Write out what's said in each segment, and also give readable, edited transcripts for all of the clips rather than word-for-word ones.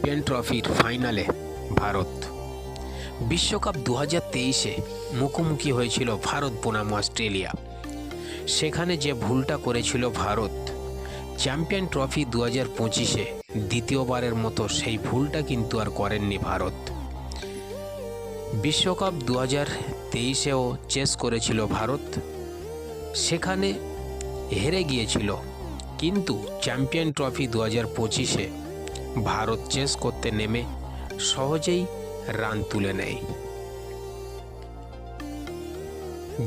Champion ট্রফির ফাইনালে ভারত। বিশ্বকাপ 2023-এ মুখোমুখি হয়েছিল ভারত বনাম অস্ট্রেলিয়া। সেখানে যে ভুলটা করেছিল ভারত, চ্যাম্পিয়ন ট্রফি 2025-এ দ্বিতীয়বারের মতো সেই ভুলটা কিন্তু আর করেননি ভারত। বিশ্বকাপ 2023-এও চেস করেছিল ভারত, সেখানে হেরে গিয়েছিল, কিন্তু চ্যাম্পিয়ন ট্রফি 2025-এ ভারত চেস করতে নেমে সহজেই রান তুলে নেয়,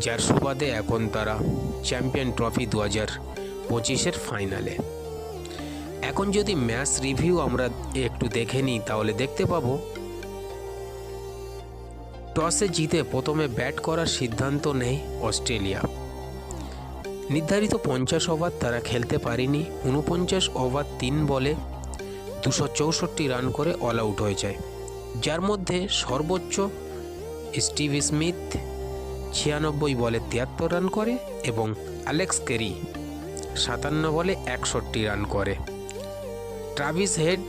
যার সুবাদে এখন তারা চ্যাম্পিয়ন ট্রফি 2025-এর ফাইনালে। এখন যদি ম্যাচ রিভিউ আমরা একটু দেখে নিই, তাহলে দেখতে পাবো টসে জিতে প্রথমে ব্যাট করার সিদ্ধান্ত নেয় অস্ট্রেলিয়া। নির্ধারিত 50 ওভার তারা খেলতে পারেনি। 49 ওভার 3 বলে 264 রান করে অল আউট হয়ে যায়, যার মধ্যে সর্বোচ্চ স্টিভ স্মিথ 96 বলে 73 রান করে এবং অ্যালেক্স কেরি 57 বলে 61 রান করে। ট্রাভিস হেড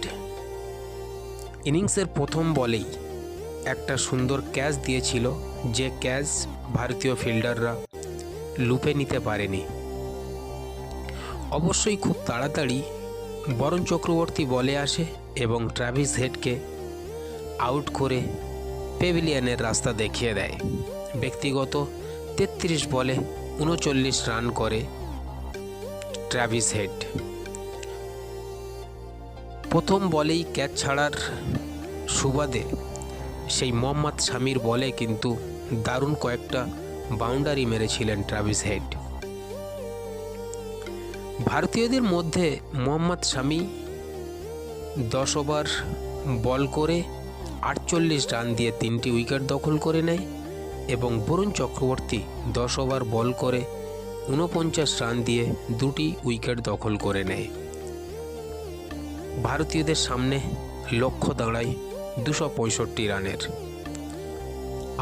ইনিংসের প্রথম বলেই একটা সুন্দর ক্যাচ দিয়েছিল, যে ক্যাচ ভারতীয় ফিল্ডাররা লুপে নিতে পারেনি। অবশ্যই খুব তাড়াতাড়ি বরুণ চক্রবর্তী বলে আসে এবং ট্রাভিস হেডকে আউট করে প্যাভিলিয়নের রাস্তা দেখিয়ে দেয়। ব্যক্তিগত 33 বলে 39 রান করে ট্রাভিস হেড। প্রথম বলেই ক্যাচ ছাড়ার সুবাদে সেই মোহাম্মদ শামির বলে কিন্তু দারুণ কয়েকটা বাউন্ডারি মেরেছিলেন ট্রাভিস হেড। ভারতীয়দের মধ্যে মোহাম্মদ শামি 10 ওভার বল করে 48 রান দিয়ে 3টি উইকেট দখল করে নেয় এবং বরুণ চক্রবর্তী 10 ওভার বল করে 49 রান দিয়ে 2টি উইকেট দখল করে নেয়। ভারতীয়দের সামনে লক্ষ্য দাঁড়ায় 265 রানের,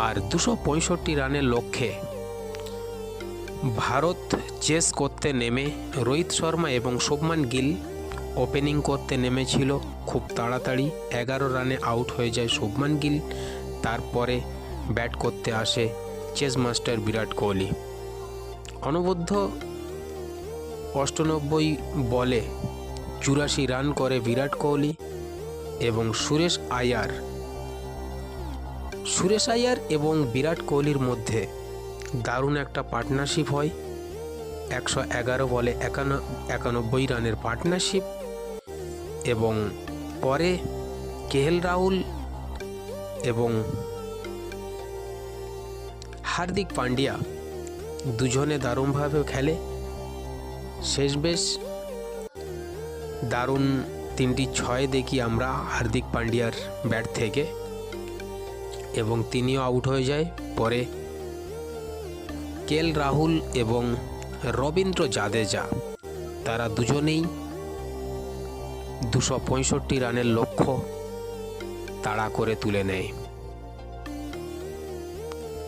আর 265 রানের লক্ষ্যে ভারত চেস করতে নেমে রোহিত শর্মা এবং শুভমান গিল ওপেনিং করতে নেমেছিল। খুব তাড়াতাড়ি 11 রানে আউট হয়ে যায় শুভমান গিল। তারপরে ব্যাট করতে আসে চেস মাস্টার বিরাট কোহলি। অনবদ্য 98 বলে 84 রান করে বিরাট কোহলি এবং সুরেশ আয়ার এবং বিরাট কোহলির মধ্যে দারুণ একটা পার্টনারশিপ হয়। 111 বলে 91 রানের পার্টনারশিপ, এবং পরে কেএল রাহুল এবং হার্দিক পান্ডিয়া দুজনে দারুণভাবে খেলে। শেষ বেশ দারুণ 3টি 6 দেখি আমরা হার্দিক পান্ডিয়ার ব্যাট থেকে, এবং তিনিও আউট হয়ে যায়। পরে কেএল রাহুল এবং রবীন্দ্র জাদেজা তারা দুজনেই 265 রানের লক্ষ্য তাড়া করে তুলে নেয়।